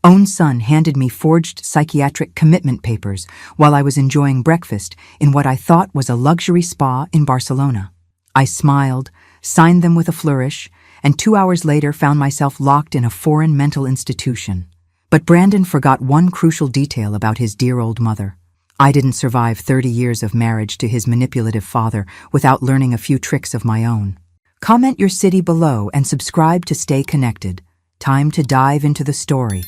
own son handed me forged psychiatric commitment papers while I was enjoying breakfast in what I thought was a luxury spa in Barcelona. I smiled, signed them with a flourish, and 2 hours later found myself locked in a foreign mental institution. But Brandon forgot one crucial detail about his dear old mother. I didn't survive 30 years of marriage to his manipulative father without learning a few tricks of my own. Comment your city below and subscribe to stay connected. Time to dive into the story.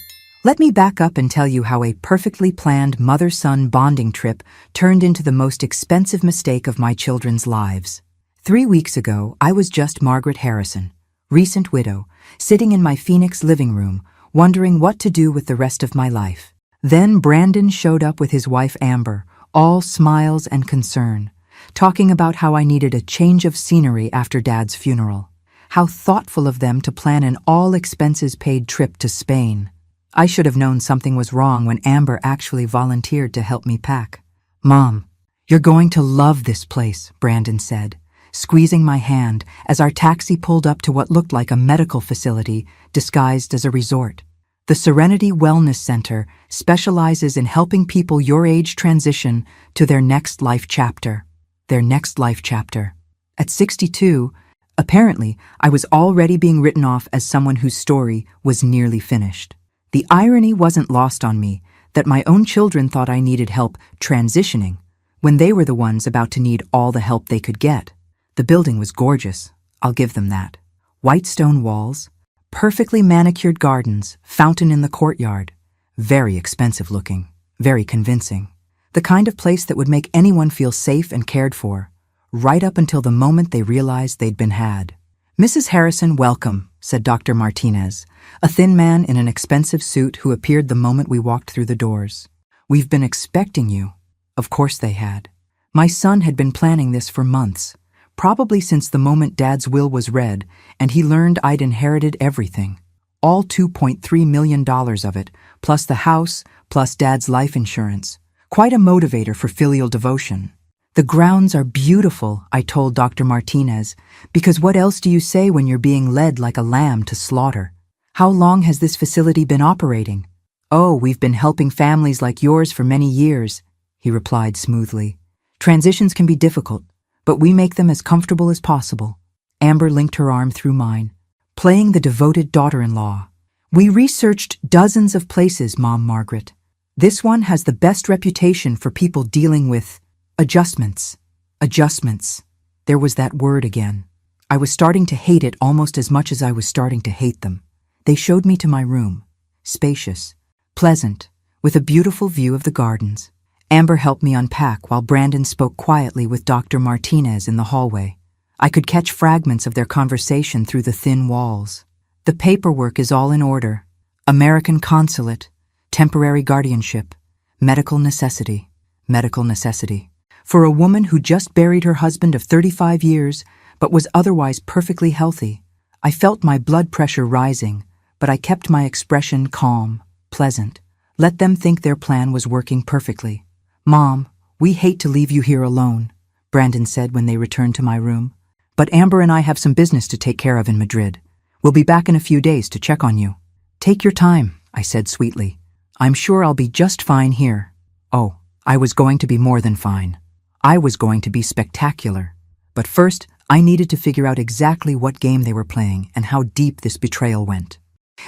Let me back up and tell you how a perfectly planned mother-son bonding trip turned into the most expensive mistake of my children's lives. 3 weeks ago, I was just Margaret Harrison, recent widow, sitting in my Phoenix living room, wondering what to do with the rest of my life. Then Brandon showed up with his wife Amber, all smiles and concern, talking about how I needed a change of scenery after Dad's funeral. How thoughtful of them to plan an all-expenses-paid trip to Spain. I should have known something was wrong when Amber actually volunteered to help me pack. "Mom, you're going to love this place," Brandon said, squeezing my hand as our taxi pulled up to what looked like a medical facility disguised as a resort. The Serenity Wellness Center specializes in helping people your age transition to their next life chapter. Their next life chapter. At 62, apparently, I was already being written off as someone whose story was nearly finished. The irony wasn't lost on me that my own children thought I needed help transitioning when they were the ones about to need all the help they could get. The building was gorgeous, I'll give them that. White stone walls, perfectly manicured gardens, fountain in the courtyard. Very expensive looking, very convincing. The kind of place that would make anyone feel safe and cared for, right up until the moment they realized they'd been had. "Mrs. Harrison, welcome," said Dr. Martinez, a thin man in an expensive suit who appeared the moment we walked through the doors. "We've been expecting you." Of course they had. My son had been planning this for months, probably since the moment Dad's will was read and he learned I'd inherited everything. All $2.3 million of it, plus the house, plus Dad's life insurance. Quite a motivator for filial devotion. "The grounds are beautiful," I told Dr. Martinez, "because what else do you say when you're being led like a lamb to slaughter?" "How long has this facility been operating?" "Oh, we've been helping families like yours for many years," he replied smoothly. "Transitions can be difficult, but we make them as comfortable as possible." Amber linked her arm through mine, playing the devoted daughter-in-law. "We researched dozens of places, Mom Margaret. This one has the best reputation for people dealing with adjustments. Adjustments. There was that word again. I was starting to hate it almost as much as I was starting to hate them. They showed me to my room. Spacious, pleasant, with a beautiful view of the gardens. Amber helped me unpack while Brandon spoke quietly with Dr. Martinez in the hallway. I could catch fragments of their conversation through the thin walls. "The paperwork is all in order. American consulate, temporary guardianship, medical necessity, medical necessity. For a woman who just buried her husband of 35 years but was otherwise perfectly healthy. I felt my blood pressure rising, but I kept my expression calm, pleasant. Let them think their plan was working perfectly. "Mom, we hate to leave you here alone," Brandon said when they returned to my room. "But Amber and I have some business to take care of in Madrid. We'll be back in a few days to check on you." "Take your time," I said sweetly. "I'm sure I'll be just fine here." Oh, I was going to be more than fine. I was going to be spectacular. But first, I needed to figure out exactly what game they were playing and how deep this betrayal went.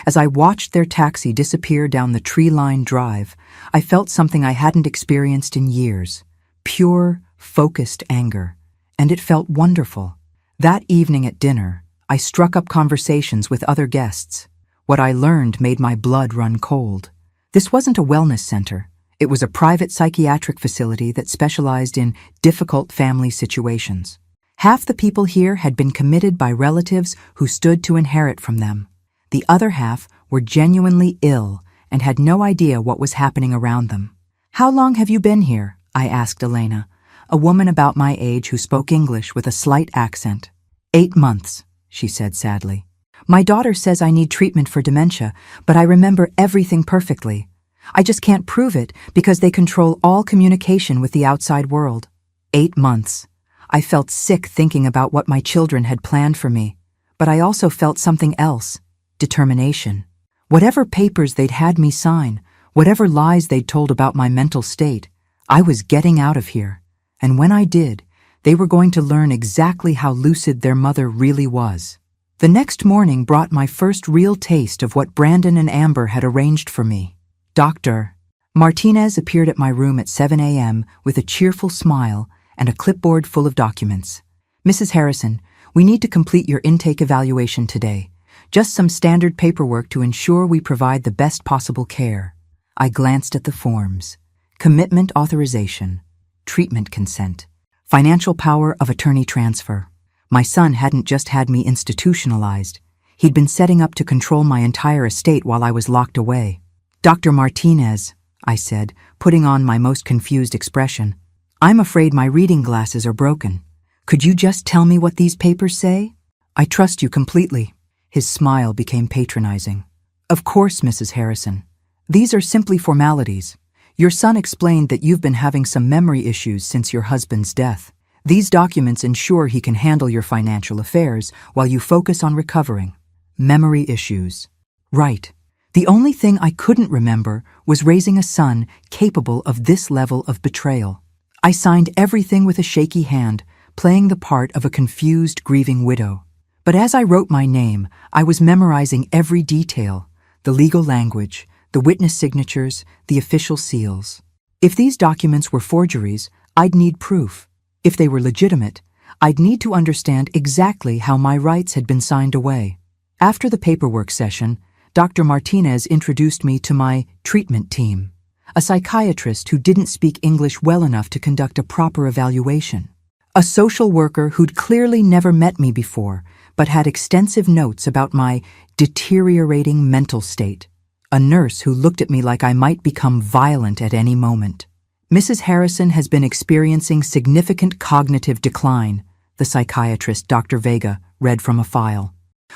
As I watched their taxi disappear down the tree-lined drive, I felt something I hadn't experienced in years. Pure, focused anger. And it felt wonderful. That evening at dinner, I struck up conversations with other guests. What I learned made my blood run cold. This wasn't a wellness center. It was a private psychiatric facility that specialized in difficult family situations. Half the people here had been committed by relatives who stood to inherit from them. The other half were genuinely ill and had no idea what was happening around them. "How long have you been here?" I asked Elena, a woman about my age who spoke English with a slight accent. 8 months, she said sadly. "My daughter says I need treatment for dementia, but I remember everything perfectly. I just can't prove it because they control all communication with the outside world." 8 months. I felt sick thinking about what my children had planned for me, but I also felt something else. Determination. Whatever papers they'd had me sign, whatever lies they'd told about my mental state, I was getting out of here. And when I did, they were going to learn exactly how lucid their mother really was. The next morning brought my first real taste of what Brandon and Amber had arranged for me. Dr. Martinez appeared at my room at 7 a.m. with a cheerful smile and a clipboard full of documents. Mrs. Harrison, we need to complete your intake evaluation today. Just some standard paperwork to ensure we provide the best possible care. I glanced at the forms. Commitment authorization, treatment consent, financial power of attorney transfer. My son hadn't just had me institutionalized. He'd been setting up to control my entire estate while I was locked away. Dr. Martinez, I said, putting on my most confused expression. I'm afraid my reading glasses are broken. Could you just tell me what these papers say? I trust you completely. His smile became patronizing. Of course, Mrs. Harrison. These are simply formalities. Your son explained that you've been having some memory issues since your husband's death. These documents ensure he can handle your financial affairs while you focus on recovering. Memory issues. Right. The only thing I couldn't remember was raising a son capable of this level of betrayal. I signed everything with a shaky hand, playing the part of a confused, grieving widow. But as I wrote my name, I was memorizing every detail, the legal language, the witness signatures, the official seals. If these documents were forgeries, I'd need proof. If they were legitimate, I'd need to understand exactly how my rights had been signed away. After the paperwork session, Dr. Martinez introduced me to my treatment team, a psychiatrist who didn't speak English well enough to conduct a proper evaluation, a social worker who'd clearly never met me before, but had extensive notes about my deteriorating mental state, a nurse who looked at me like I might become violent at any moment. Mrs. Harrison has been experiencing significant cognitive decline, the psychiatrist Dr. Vega read from a file.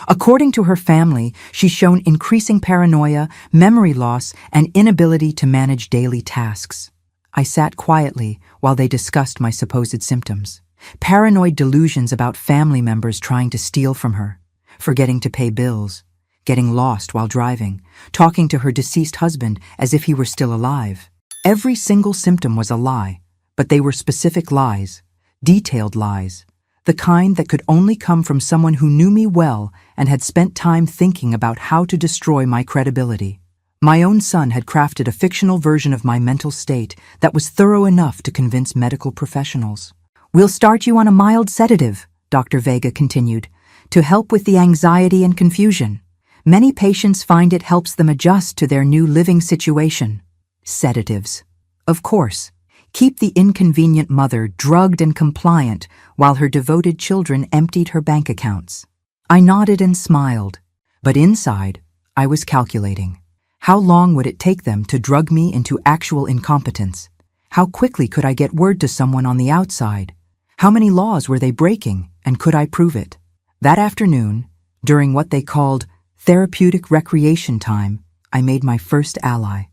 According to her family, she's shown increasing paranoia, memory loss, and inability to manage daily tasks. I sat quietly while they discussed my supposed symptoms. Paranoid delusions about family members trying to steal from her, forgetting to pay bills, getting lost while driving, talking to her deceased husband as if he were still alive. Every single symptom was a lie, but they were specific lies, detailed lies, the kind that could only come from someone who knew me well and had spent time thinking about how to destroy my credibility. My own son had crafted a fictional version of my mental state that was thorough enough to convince medical professionals. We'll start you on a mild sedative, Dr. Vega continued, to help with the anxiety and confusion. Many patients find it helps them adjust to their new living situation. Sedatives. Of course. Keep the inconvenient mother drugged and compliant while her devoted children emptied her bank accounts. I nodded and smiled, but inside, I was calculating. How long would it take them to drug me into actual incompetence? How quickly could I get word to someone on the outside? How many laws were they breaking, and could I prove it? That afternoon, during what they called therapeutic recreation time, I made my first ally.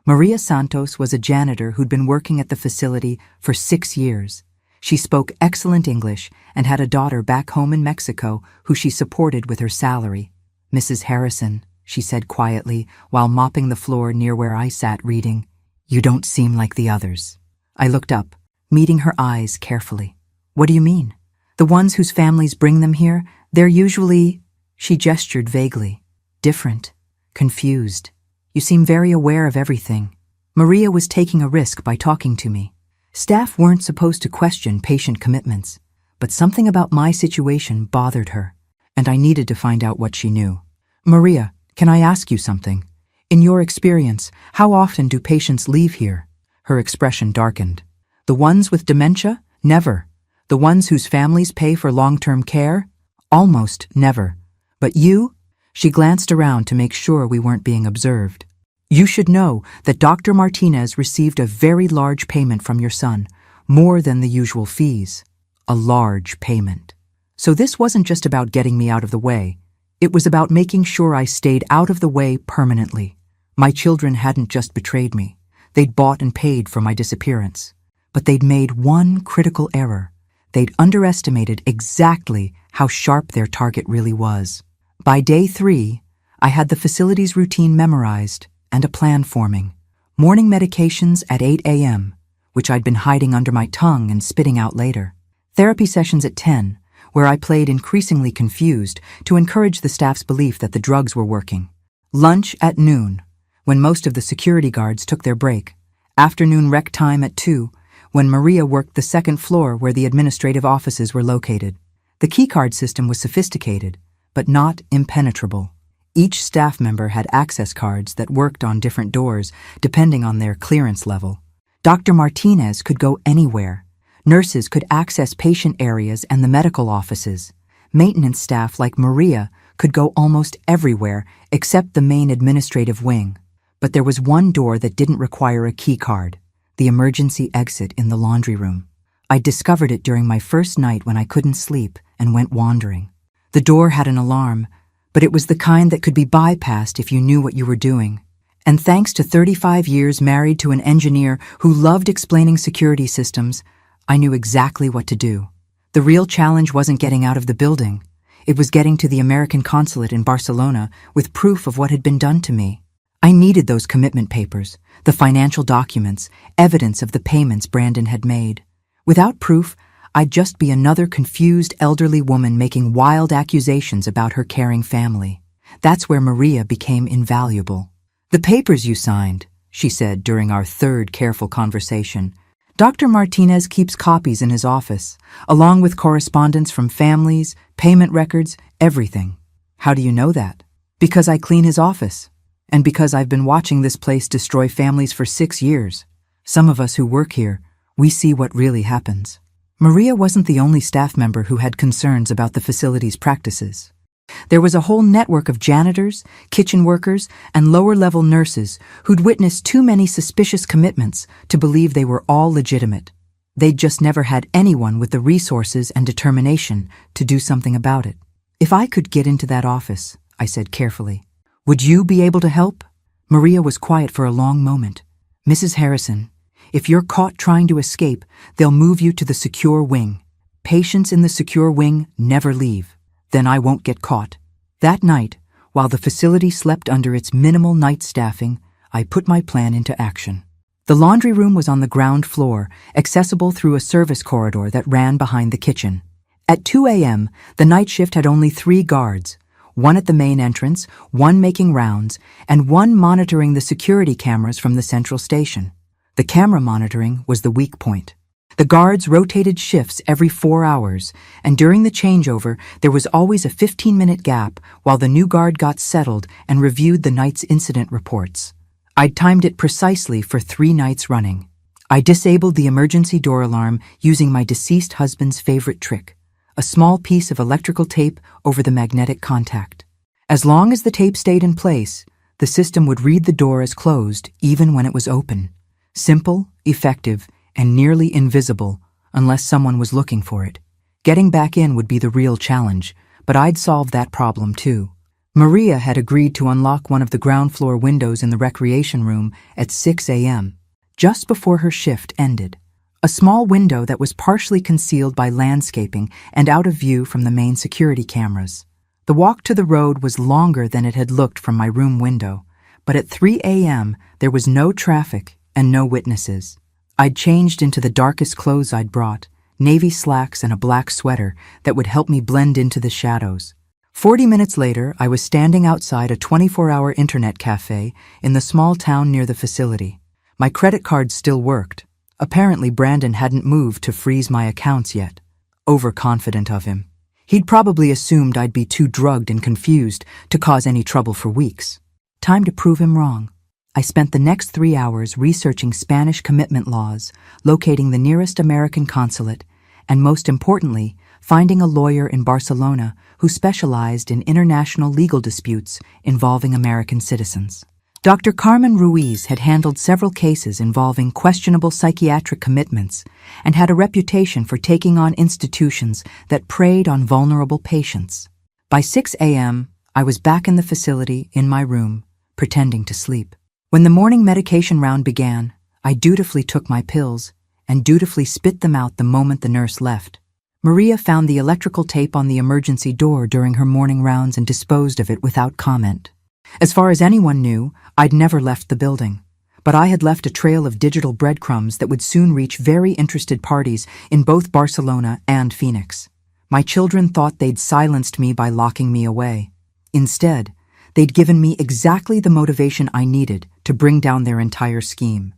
Maria Santos was a janitor who'd been working at the facility for 6 years. She spoke excellent English and had a daughter back home in Mexico who she supported with her salary. Mrs. Harrison, she said quietly while mopping the floor near where I sat reading, you don't seem like the others. I looked up, meeting her eyes carefully. What do you mean? The ones whose families bring them here, they're usually, she gestured vaguely, different, confused. You seem very aware of everything. Maria was taking a risk by talking to me. Staff weren't supposed to question patient commitments, but something about my situation bothered her, and I needed to find out what she knew. Maria, can I ask you something? In your experience, how often do patients leave here? Her expression darkened. The ones with dementia? Never. The ones whose families pay for long-term care? Almost never. But you? She glanced around to make sure we weren't being observed. You should know that Dr. Martinez received a very large payment from your son, more than the usual fees. A large payment. So this wasn't just about getting me out of the way. It was about making sure I stayed out of the way permanently. My children hadn't just betrayed me. They'd bought and paid for my disappearance. But they'd made one critical error. They'd underestimated exactly how sharp their target really was. By day 3, I had the facility's routine memorized and a plan forming. Morning medications at 8 a.m., which I'd been hiding under my tongue and spitting out later. Therapy sessions at 10, where I played increasingly confused to encourage the staff's belief that the drugs were working. Lunch at noon, when most of the security guards took their break. Afternoon rec time at 2, when Maria worked the second floor where the administrative offices were located. The keycard system was sophisticated, but not impenetrable. Each staff member had access cards that worked on different doors, depending on their clearance level. Dr. Martinez could go anywhere. Nurses could access patient areas and the medical offices. Maintenance staff like Maria could go almost everywhere except the main administrative wing. But there was one door that didn't require a key card, the emergency exit in the laundry room. I discovered it during my first night when I couldn't sleep and went wandering. The door had an alarm, but it was the kind that could be bypassed if you knew what you were doing. And thanks to 35 years married to an engineer who loved explaining security systems, I knew exactly what to do. The real challenge wasn't getting out of the building. It was getting to the American consulate in Barcelona with proof of what had been done to me. I needed those commitment papers, the financial documents, evidence of the payments Brandon had made. Without proof, I'd just be another confused elderly woman making wild accusations about her caring family. That's where Maria became invaluable. "The papers you signed," she said during our third careful conversation. "Dr. Martinez keeps copies in his office, along with correspondence from families, payment records, everything." "How do you know that?" "Because I clean his office. And because I've been watching this place destroy families for 6 years. Some of us who work here, we see what really happens." Maria wasn't the only staff member who had concerns about the facility's practices. There was a whole network of janitors, kitchen workers, and lower-level nurses who'd witnessed too many suspicious commitments to believe they were all legitimate. They'd just never had anyone with the resources and determination to do something about it. "If I could get into that office," I said carefully, "would you be able to help?" Maria was quiet for a long moment. "Mrs. Harrison, if you're caught trying to escape, they'll move you to the secure wing. Patients in the secure wing never leave. Then I won't get caught." That night, while the facility slept under its minimal night staffing, I put my plan into action. The laundry room was on the ground floor, accessible through a service corridor that ran behind the kitchen. At 2 a.m., the night shift had only 3 guards, one at the main entrance, one making rounds, and one monitoring the security cameras from the central station. The camera monitoring was the weak point. The guards rotated shifts every 4 hours, and during the changeover, there was always a 15-minute gap while the new guard got settled and reviewed the night's incident reports. I'd timed it precisely for 3 nights running. I disabled the emergency door alarm using my deceased husband's favorite trick, a small piece of electrical tape over the magnetic contact. As long as the tape stayed in place, the system would read the door as closed even when it was open. Simple, effective, and nearly invisible unless someone was looking for it. Getting back in would be the real challenge, but I'd solved that problem too. Maria had agreed to unlock one of the ground floor windows in the recreation room at 6 a.m., just before her shift ended. A small window that was partially concealed by landscaping and out of view from the main security cameras. The walk to the road was longer than it had looked from my room window, but at 3 a.m. there was no traffic and no witnesses. I'd changed into the darkest clothes I'd brought, navy slacks and a black sweater that would help me blend into the shadows. 40 minutes later, I was standing outside a 24-hour internet cafe in the small town near the facility. My credit card still worked. Apparently, Brandon hadn't moved to freeze my accounts yet. Overconfident of him. He'd probably assumed I'd be too drugged and confused to cause any trouble for weeks. Time to prove him wrong. I spent the next 3 hours researching Spanish commitment laws, locating the nearest American consulate, and most importantly, finding a lawyer in Barcelona who specialized in international legal disputes involving American citizens. Dr. Carmen Ruiz had handled several cases involving questionable psychiatric commitments and had a reputation for taking on institutions that preyed on vulnerable patients. By 6 a.m., I was back in the facility in my room, pretending to sleep. When the morning medication round began, I dutifully took my pills and dutifully spit them out the moment the nurse left. Maria found the electrical tape on the emergency door during her morning rounds and disposed of it without comment. As far as anyone knew, I'd never left the building. But I had left a trail of digital breadcrumbs that would soon reach very interested parties in both Barcelona and Phoenix. My children thought they'd silenced me by locking me away. Instead, they'd given me exactly the motivation I needed to bring down their entire scheme.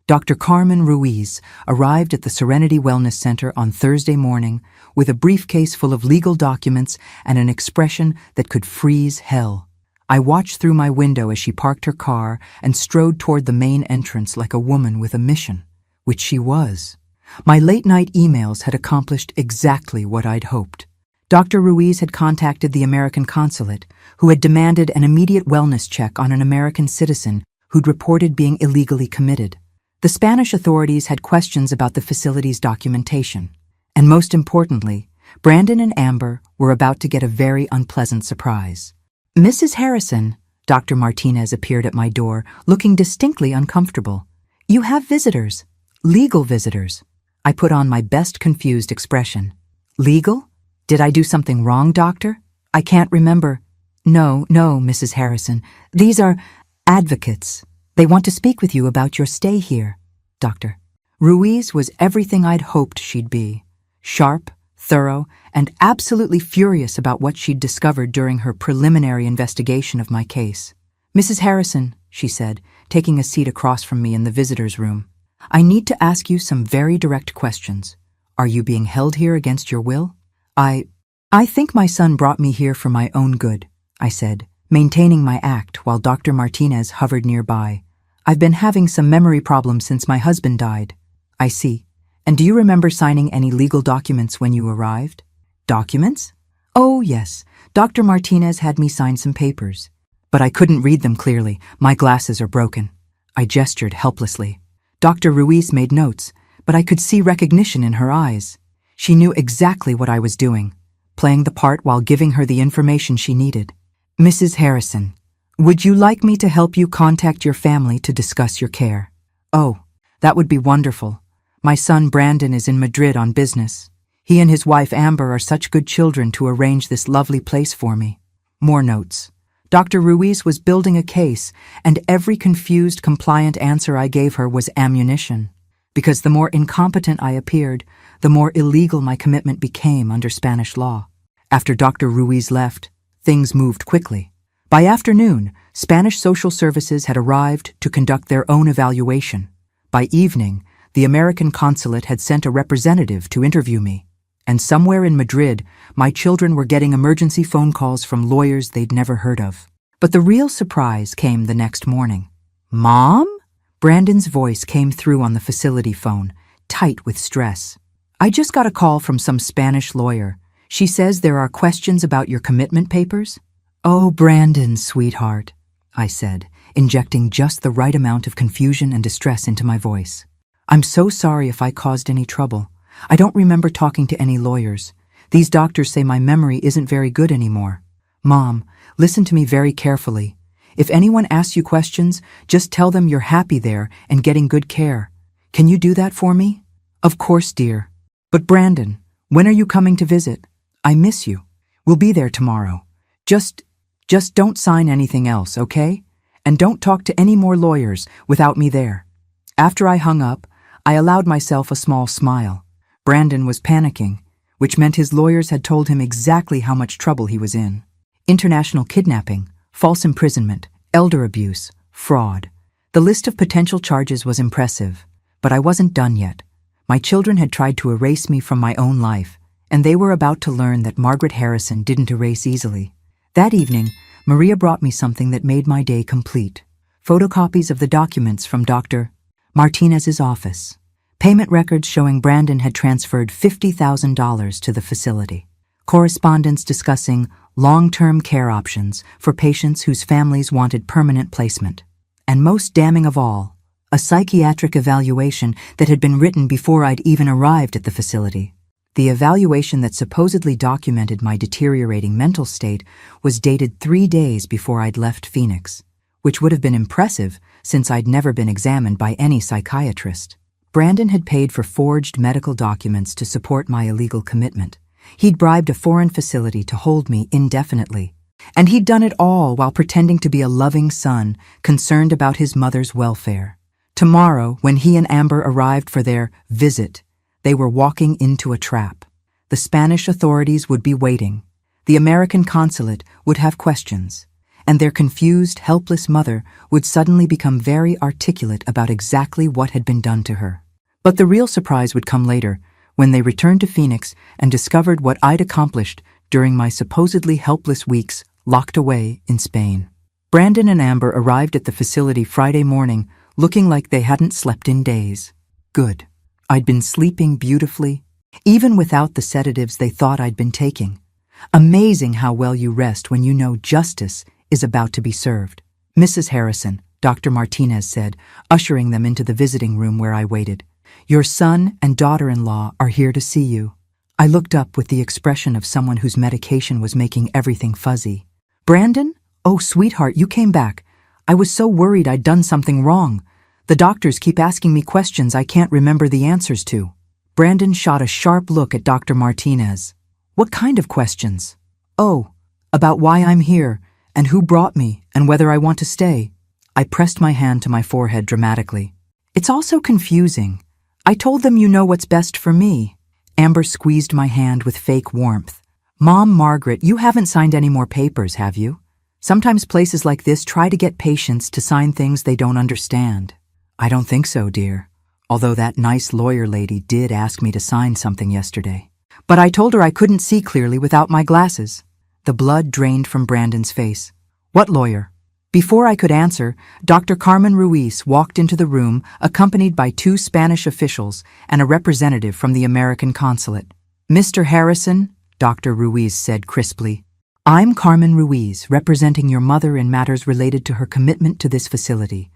Dr. Carmen Ruiz arrived at the Serenity Wellness Center on Thursday morning with a briefcase full of legal documents and an expression that could freeze hell. I watched through my window as she parked her car and strode toward the main entrance like a woman with a mission, which she was. My late-night emails had accomplished exactly what I'd hoped. Dr. Ruiz had contacted the American consulate, who had demanded an immediate wellness check on an American citizen who'd reported being illegally committed. The Spanish authorities had questions about the facility's documentation. And most importantly, Brandon and Amber were about to get a very unpleasant surprise. "Mrs. Harrison," Dr. Martinez appeared at my door, looking distinctly uncomfortable. "You have visitors. Legal visitors." I put on my best confused expression. "Legal? Did I do something wrong, doctor? I can't remember." No, Mrs. Harrison. These are advocates. They want to speak with you about your stay here, doctor." Ruiz was everything I'd hoped she'd be. Sharp, thorough, and absolutely furious about what she'd discovered during her preliminary investigation of my case. "Mrs. Harrison," she said, taking a seat across from me in the visitor's room, "I need to ask you some very direct questions. Are you being held here against your will?" I think my son brought me here for my own good," I said, maintaining my act while Dr. Martinez hovered nearby. "I've been having some memory problems since my husband died." "I see. And do you remember signing any legal documents when you arrived?" "Documents? Oh, yes. Dr. Martinez had me sign some papers. But I couldn't read them clearly. My glasses are broken." I gestured helplessly. Dr. Ruiz made notes, but I could see recognition in her eyes. She knew exactly what I was doing, playing the part while giving her the information she needed. "Mrs. Harrison, would you like me to help you contact your family to discuss your care?" "Oh, that would be wonderful. My son Brandon is in Madrid on business. He and his wife Amber are such good children to arrange this lovely place for me." More notes. Dr. Ruiz was building a case, and every confused, compliant answer I gave her was ammunition. Because the more incompetent I appeared, the more illegal my commitment became under Spanish law. After Dr. Ruiz left, things moved quickly. By afternoon, Spanish social services had arrived to conduct their own evaluation. By evening, the American consulate had sent a representative to interview me. And somewhere in Madrid, my children were getting emergency phone calls from lawyers they'd never heard of. But the real surprise came the next morning. "Mom?" Brandon's voice came through on the facility phone, tight with stress. "I just got a call from some Spanish lawyer. She says there are questions about your commitment papers." "Oh, Brandon, sweetheart," I said, injecting just the right amount of confusion and distress into my voice. "I'm so sorry if I caused any trouble. I don't remember talking to any lawyers. These doctors say my memory isn't very good anymore. Mom, listen to me very carefully. If anyone asks you questions, just tell them you're happy there and getting good care. Can you do that for me?" "Of course, dear. But Brandon, when are you coming to visit? I miss you. We'll be there tomorrow. Just don't sign anything else, okay? And don't talk to any more lawyers without me there." After I hung up, I allowed myself a small smile. Brandon was panicking, which meant his lawyers had told him exactly how much trouble he was in. International kidnapping, false imprisonment, elder abuse, fraud. The list of potential charges was impressive, but I wasn't done yet. My children had tried to erase me from my own life, and they were about to learn that Margaret Harrison didn't erase easily. That evening, Maria brought me something that made my day complete. Photocopies of the documents from Dr. Martinez's office. Payment records showing Brandon had transferred $50,000 to the facility. Correspondence discussing long-term care options for patients whose families wanted permanent placement. And most damning of all, a psychiatric evaluation that had been written before I'd even arrived at the facility. The evaluation that supposedly documented my deteriorating mental state was dated 3 days before I'd left Phoenix, which would have been impressive since I'd never been examined by any psychiatrist. Brandon had paid for forged medical documents to support my illegal commitment. He'd bribed a foreign facility to hold me indefinitely. And he'd done it all while pretending to be a loving son, concerned about his mother's welfare. Tomorrow, when he and Amber arrived for their visit, they were walking into a trap. The Spanish authorities would be waiting. The American consulate would have questions. And their confused, helpless mother would suddenly become very articulate about exactly what had been done to her. But the real surprise would come later, when they returned to Phoenix and discovered what I'd accomplished during my supposedly helpless weeks locked away in Spain. Brandon and Amber arrived at the facility Friday morning, looking like they hadn't slept in days. Good. I'd been sleeping beautifully, even without the sedatives they thought I'd been taking. Amazing how well you rest when you know justice is about to be served. Mrs. Harrison, Dr. Martinez said, ushering them into the visiting room where I waited. Your son and daughter-in-law are here to see you. I looked up with the expression of someone whose medication was making everything fuzzy. Brandon? Oh, sweetheart, you came back. I was so worried I'd done something wrong. The doctors keep asking me questions I can't remember the answers to. Brandon shot a sharp look at Dr. Martinez. What kind of questions? Oh, about why I'm here, and who brought me, and whether I want to stay. I pressed my hand to my forehead dramatically. It's all so confusing. I told them you know what's best for me. Amber squeezed my hand with fake warmth. Mom, Margaret, you haven't signed any more papers, have you? Sometimes places like this try to get patients to sign things they don't understand. I don't think so, dear. Although that nice lawyer lady did ask me to sign something yesterday. But I told her I couldn't see clearly without my glasses. The blood drained from Brandon's face. What lawyer? Before I could answer, Dr. Carmen Ruiz walked into the room accompanied by 2 Spanish officials and a representative from the American consulate. Mr. Harrison, Dr. Ruiz said crisply, I'm Carmen Ruiz, representing your mother in matters related to her commitment to this facility.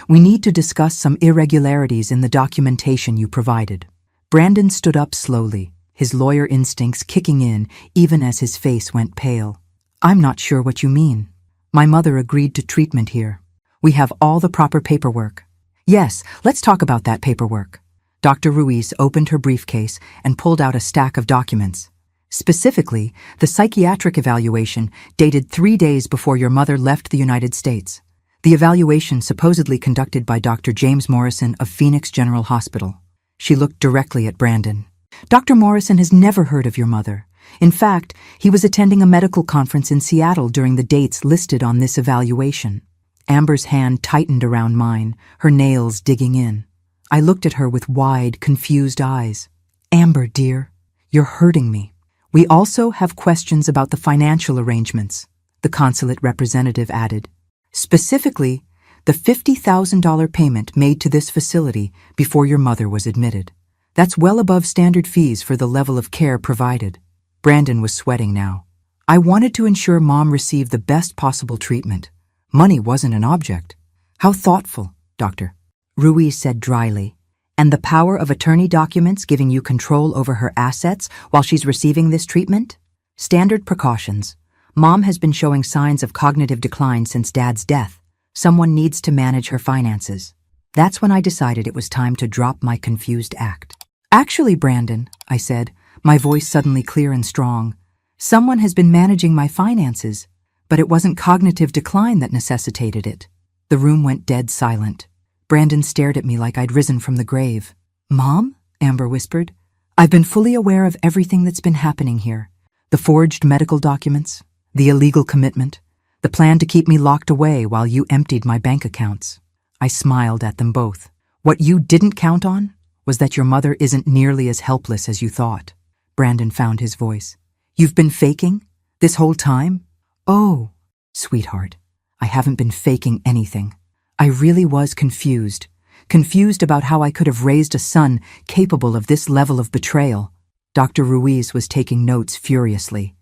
We need to discuss some irregularities in the documentation you provided. Brandon stood up slowly, his lawyer instincts kicking in even as his face went pale. I'm not sure what you mean. My mother agreed to treatment here. We have all the proper paperwork. Yes, let's talk about that paperwork. Dr. Ruiz opened her briefcase and pulled out a stack of documents. Specifically, the psychiatric evaluation dated 3 days before your mother left the United States. The evaluation supposedly conducted by Dr. James Morrison of Phoenix General Hospital. She looked directly at Brandon. Dr. Morrison has never heard of your mother. In fact, he was attending a medical conference in Seattle during the dates listed on this evaluation. Amber's hand tightened around mine, her nails digging in. I looked at her with wide, confused eyes. Amber, dear, you're hurting me. We also have questions about the financial arrangements, the consulate representative added. Specifically, the $50,000 payment made to this facility before your mother was admitted. That's well above standard fees for the level of care provided. Brandon was sweating now. I wanted to ensure Mom received the best possible treatment. Money wasn't an object. How thoughtful, Doctor. Ruiz said dryly. And the power of attorney documents giving you control over her assets while she's receiving this treatment? Standard precautions. Mom has been showing signs of cognitive decline since Dad's death. Someone needs to manage her finances. That's when I decided it was time to drop my confused act. Actually, Brandon, I said, my voice suddenly clear and strong, someone has been managing my finances, but it wasn't cognitive decline that necessitated it. The room went dead silent. Brandon stared at me like I'd risen from the grave. Mom? Amber whispered. I've been fully aware of everything that's been happening here. The forged medical documents, the illegal commitment, the plan to keep me locked away while you emptied my bank accounts. I smiled at them both. What you didn't count on was that your mother isn't nearly as helpless as you thought. Brandon found his voice. You've been faking? This whole time? Oh, sweetheart, I haven't been faking anything. I really was confused. Confused about how I could have raised a son capable of this level of betrayal. Dr. Ruiz was taking notes furiously.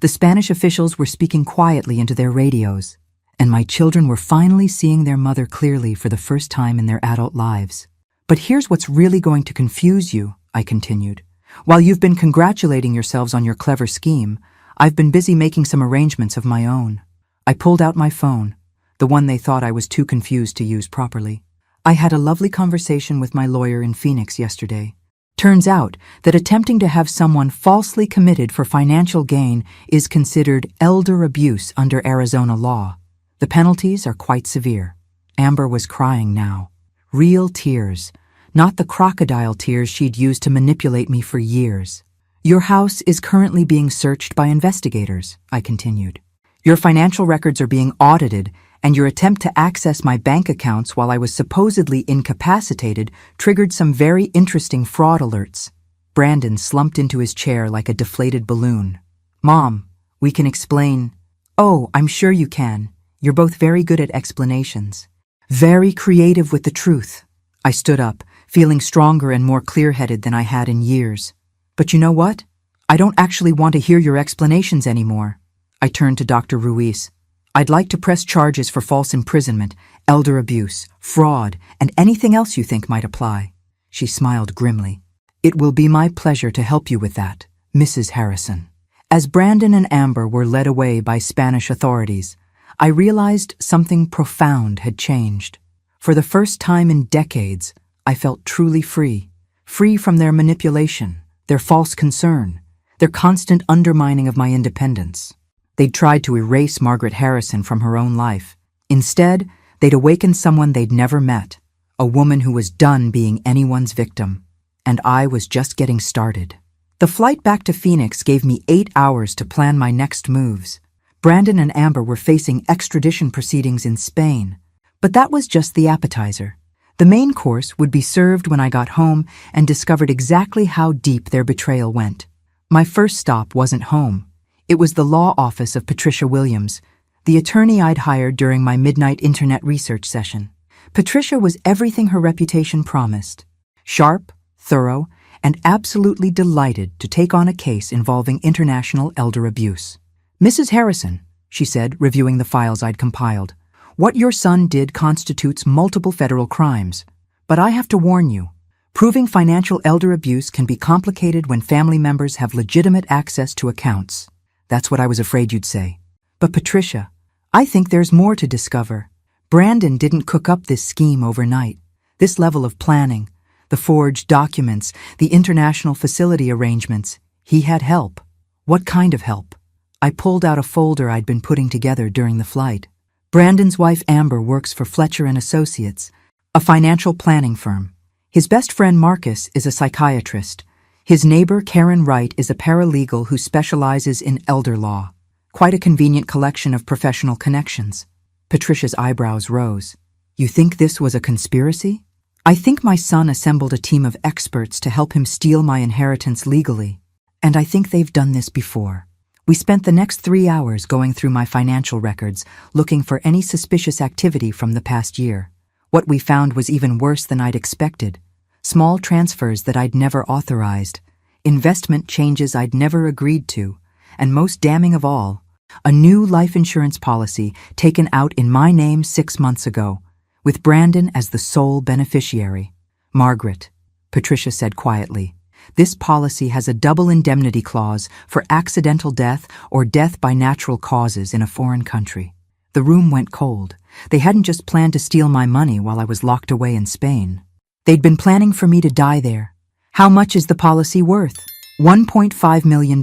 The Spanish officials were speaking quietly into their radios, and my children were finally seeing their mother clearly for the first time in their adult lives. But here's what's really going to confuse you, I continued. While you've been congratulating yourselves on your clever scheme, I've been busy making some arrangements of my own. I pulled out my phone, the one they thought I was too confused to use properly. I had a lovely conversation with my lawyer in Phoenix yesterday. Turns out that attempting to have someone falsely committed for financial gain is considered elder abuse under Arizona law. The penalties are quite severe. Amber was crying now. Real tears, not the crocodile tears she'd used to manipulate me for years. Your house is currently being searched by investigators, I continued. Your financial records are being audited, and your attempt to access my bank accounts while I was supposedly incapacitated triggered some very interesting fraud alerts. Brandon slumped into his chair like a deflated balloon. Mom, we can explain. Oh, I'm sure you can. You're both very good at explanations. Very creative with the truth. I stood up, feeling stronger and more clear-headed than I had in years. But you know what? I don't actually want to hear your explanations anymore. I turned to Dr. Ruiz. I'd like to press charges for false imprisonment, elder abuse, fraud, and anything else you think might apply. She smiled grimly. It will be my pleasure to help you with that, Mrs. Harrison. As Brandon and Amber were led away by Spanish authorities, I realized something profound had changed. For the first time in decades, I felt truly free. Free from their manipulation, their false concern, their constant undermining of my independence. They'd tried to erase Margaret Harrison from her own life. Instead, they'd awakened someone they'd never met, a woman who was done being anyone's victim. And I was just getting started. The flight back to Phoenix gave me 8 hours to plan my next moves. Brandon and Amber were facing extradition proceedings in Spain, but that was just the appetizer. The main course would be served when I got home and discovered exactly how deep their betrayal went. My first stop wasn't home. It was the law office of Patricia Williams, the attorney I'd hired during my midnight internet research session. Patricia was everything her reputation promised. Sharp, thorough, and absolutely delighted to take on a case involving international elder abuse. Mrs. Harrison, she said, reviewing the files I'd compiled, what your son did constitutes multiple federal crimes. But I have to warn you, proving financial elder abuse can be complicated when family members have legitimate access to accounts. That's what I was afraid you'd say. But Patricia, I think there's more to discover. Brandon didn't cook up this scheme overnight. This level of planning, the forged documents, the international facility arrangements, he had help. What kind of help? I pulled out a folder I'd been putting together during the flight. Brandon's wife Amber works for Fletcher & Associates, a financial planning firm. His best friend Marcus is a psychiatrist. His neighbor Karen Wright is a paralegal who specializes in elder law. Quite a convenient collection of professional connections. Patricia's eyebrows rose. You think this was a conspiracy? I think my son assembled a team of experts to help him steal my inheritance legally. And I think they've done this before. We spent the next 3 hours going through my financial records, looking for any suspicious activity from the past year. What we found was even worse than I'd expected. Small transfers that I'd never authorized, investment changes I'd never agreed to, and most damning of all, a new life insurance policy taken out in my name 6 months ago, with Brandon as the sole beneficiary. Margaret, Patricia said quietly, this policy has a double indemnity clause for accidental death or death by natural causes in a foreign country. The room went cold. They hadn't just planned to steal my money while I was locked away in Spain. They'd been planning for me to die there. How much is the policy worth? $1.5 million.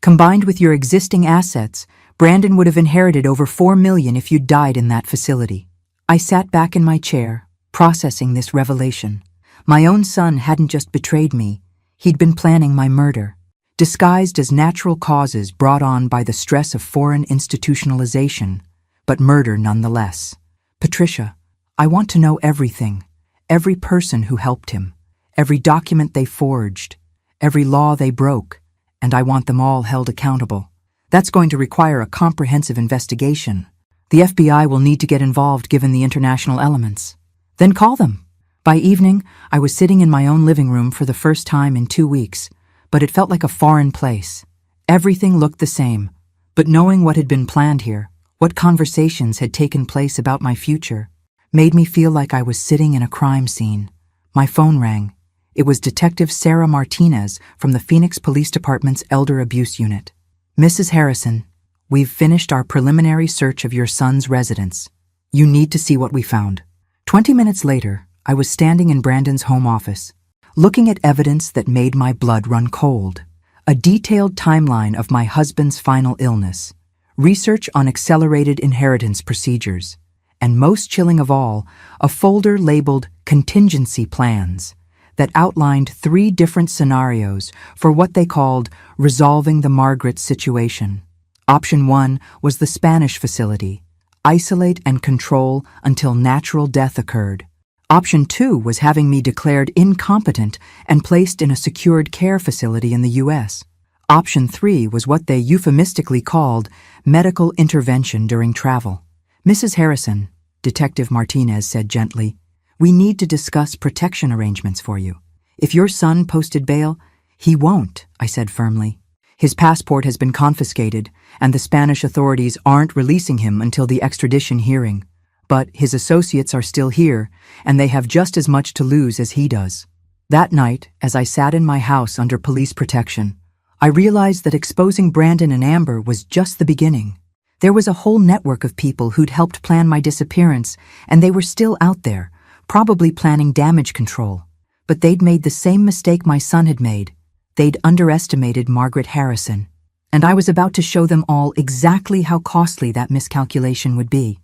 Combined with your existing assets, Brandon would have inherited over $4 million if you'd died in that facility. I sat back in my chair, processing this revelation. My own son hadn't just betrayed me. He'd been planning my murder, disguised as natural causes brought on by the stress of foreign institutionalization, but murder nonetheless. Patricia, I want to know everything. Every person who helped him, every document they forged, every law they broke, and I want them all held accountable. That's going to require a comprehensive investigation. The FBI will need to get involved given the international elements. Then call them. By evening, I was sitting in my own living room for the first time in 2 weeks, but it felt like a foreign place. Everything looked the same, but knowing what had been planned here, what conversations had taken place about my future, made me feel like I was sitting in a crime scene. My phone rang. It was Detective Sarah Martinez from the Phoenix Police Department's Elder Abuse Unit. Mrs. Harrison, we've finished our preliminary search of your son's residence. You need to see what we found. 20 minutes later, I was standing in Brandon's home office. looking at evidence that made my blood run cold. A detailed timeline of my husband's final illness, research on accelerated inheritance procedures, and most chilling of all, a folder labeled Contingency Plans that outlined 3 different scenarios for what they called resolving the Margaret situation. Option 1 was the Spanish facility, isolate and control until natural death occurred. Option 2 was having me declared incompetent and placed in a secured care facility in the U.S. Option 3 was what they euphemistically called medical intervention during travel. Mrs. Harrison, Detective Martinez said gently, "We need to discuss protection arrangements for you. If your son posted bail, he won't," I said firmly. "His passport has been confiscated, and the Spanish authorities aren't releasing him until the extradition hearing. But his associates are still here, and they have just as much to lose as he does." That night, as I sat in my house under police protection, I realized that exposing Brandon and Amber was just the beginning. There was a whole network of people who'd helped plan my disappearance, and they were still out there, probably planning damage control. But they'd made the same mistake my son had made. They'd underestimated Margaret Harrison, and I was about to show them all exactly how costly that miscalculation would be.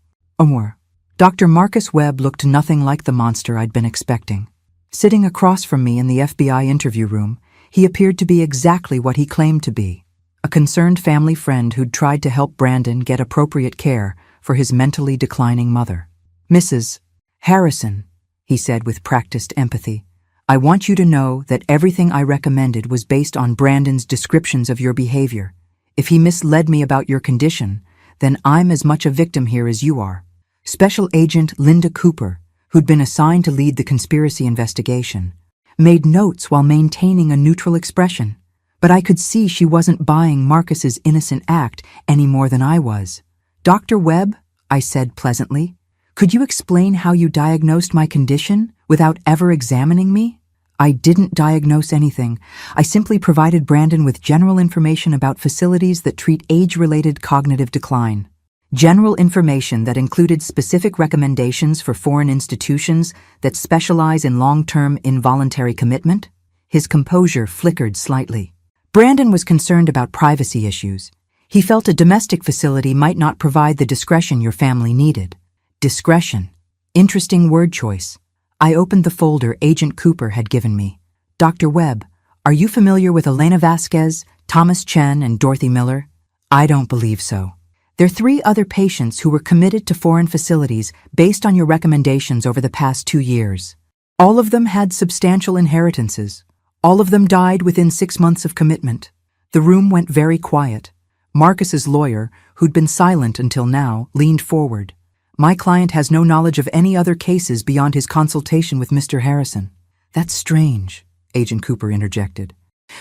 Dr. Marcus Webb looked nothing like the monster I'd been expecting. Sitting across from me in the FBI interview room, he appeared to be exactly what he claimed to be, a concerned family friend who'd tried to help Brandon get appropriate care for his mentally declining mother. "Mrs. Harrison," he said with practiced empathy, "I want you to know that everything I recommended was based on Brandon's descriptions of your behavior. If he misled me about your condition, then I'm as much a victim here as you are." Special Agent Linda Cooper, who'd been assigned to lead the conspiracy investigation, made notes while maintaining a neutral expression, but I could see she wasn't buying Marcus's innocent act any more than I was. "Dr. Webb," I said pleasantly, "could you explain how you diagnosed my condition without ever examining me?" "I didn't diagnose anything. I simply provided Brandon with general information about facilities that treat age-related cognitive decline. General information that included specific recommendations for foreign institutions that specialize in long-term involuntary commitment." His composure flickered slightly. "Brandon was concerned about privacy issues. He felt a domestic facility might not provide the discretion your family needed." Discretion. Interesting word choice. I opened the folder Agent Cooper had given me. "Dr. Webb, are you familiar with Elena Vasquez, Thomas Chen, and Dorothy Miller?" "I don't believe so. They're 3 other patients who were committed to foreign facilities based on your recommendations over the past 2 years. All of them had substantial inheritances. All of them died within 6 months of commitment." The room went very quiet. Marcus's lawyer, who'd been silent until now, leaned forward. "My client has no knowledge of any other cases beyond his consultation with Mr. Harrison." "That's strange," Agent Cooper interjected,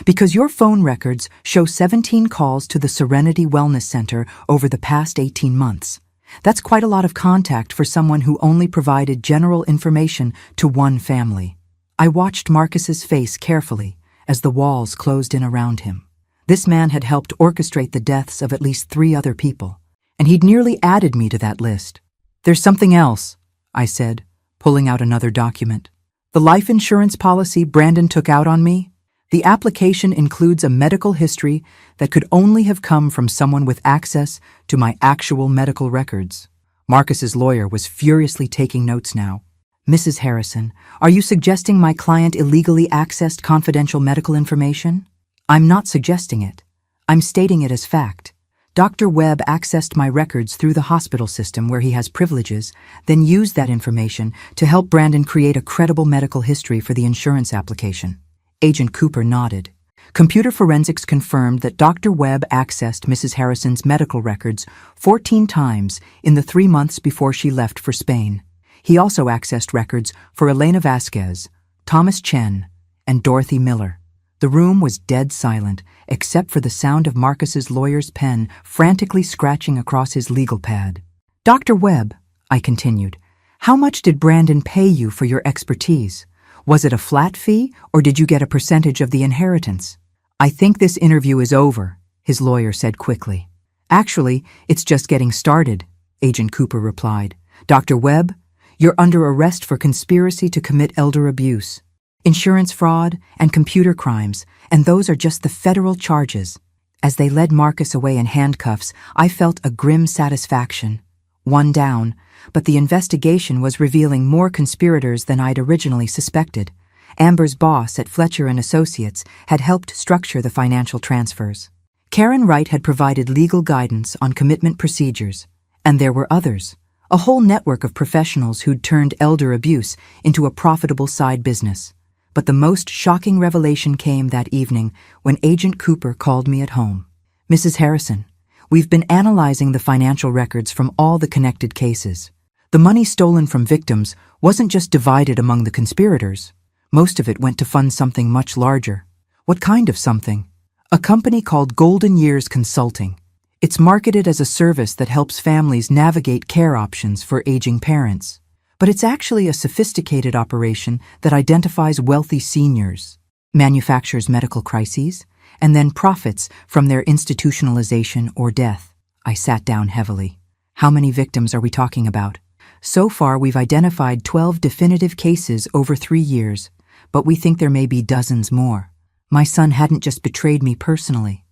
"because your phone records show 17 calls to the Serenity Wellness Center over the past 18 months. That's quite a lot of contact for someone who only provided general information to one family." I watched Marcus's face carefully as the walls closed in around him. This man had helped orchestrate the deaths of at least 3 other people, and he'd nearly added me to that list. "There's something else," I said, pulling out another document. "The life insurance policy Brandon took out on me? The application includes a medical history that could only have come from someone with access to my actual medical records." Marcus's lawyer was furiously taking notes now. "Mrs. Harrison, are you suggesting my client illegally accessed confidential medical information?" "I'm not suggesting it. I'm stating it as fact. Dr. Webb accessed my records through the hospital system where he has privileges, then used that information to help Brandon create a credible medical history for the insurance application." Agent Cooper nodded. "Computer forensics confirmed that Dr. Webb accessed Mrs. Harrison's medical records 14 times in the 3 months before she left for Spain. He also accessed records for Elena Vasquez, Thomas Chen, and Dorothy Miller." The room was dead silent, except for the sound of Marcus's lawyer's pen frantically scratching across his legal pad. "Dr. Webb," I continued, "how much did Brandon pay you for your expertise? Was it a flat fee, or did you get a percentage of the inheritance?" "I think this interview is over," his lawyer said quickly. "Actually, it's just getting started," Agent Cooper replied. "Dr. Webb, you're under arrest for conspiracy to commit elder abuse." insurance fraud, and computer crimes, and those are just the federal charges. As they led Marcus away in handcuffs, I felt a grim satisfaction. One down, but the investigation was revealing more conspirators than I'd originally suspected. Amber's boss at Fletcher & Associates had helped structure the financial transfers. Karen Wright had provided legal guidance on commitment procedures, and there were others, a whole network of professionals who'd turned elder abuse into a profitable side business. But the most shocking revelation came that evening when Agent Cooper called me at home. "Mrs. Harrison, we've been analyzing the financial records from all the connected cases. The money stolen from victims wasn't just divided among the conspirators. Most of it went to fund something much larger." "What kind of something?" "A company called Golden Years Consulting. It's marketed as a service that helps families navigate care options for aging parents. But it's actually a sophisticated operation that identifies wealthy seniors, manufactures medical crises, and then profits from their institutionalization or death." I sat down heavily. "How many victims are we talking about?" "So far, we've identified 12 definitive cases over 3 years, but we think there may be dozens more." My son hadn't just betrayed me personally.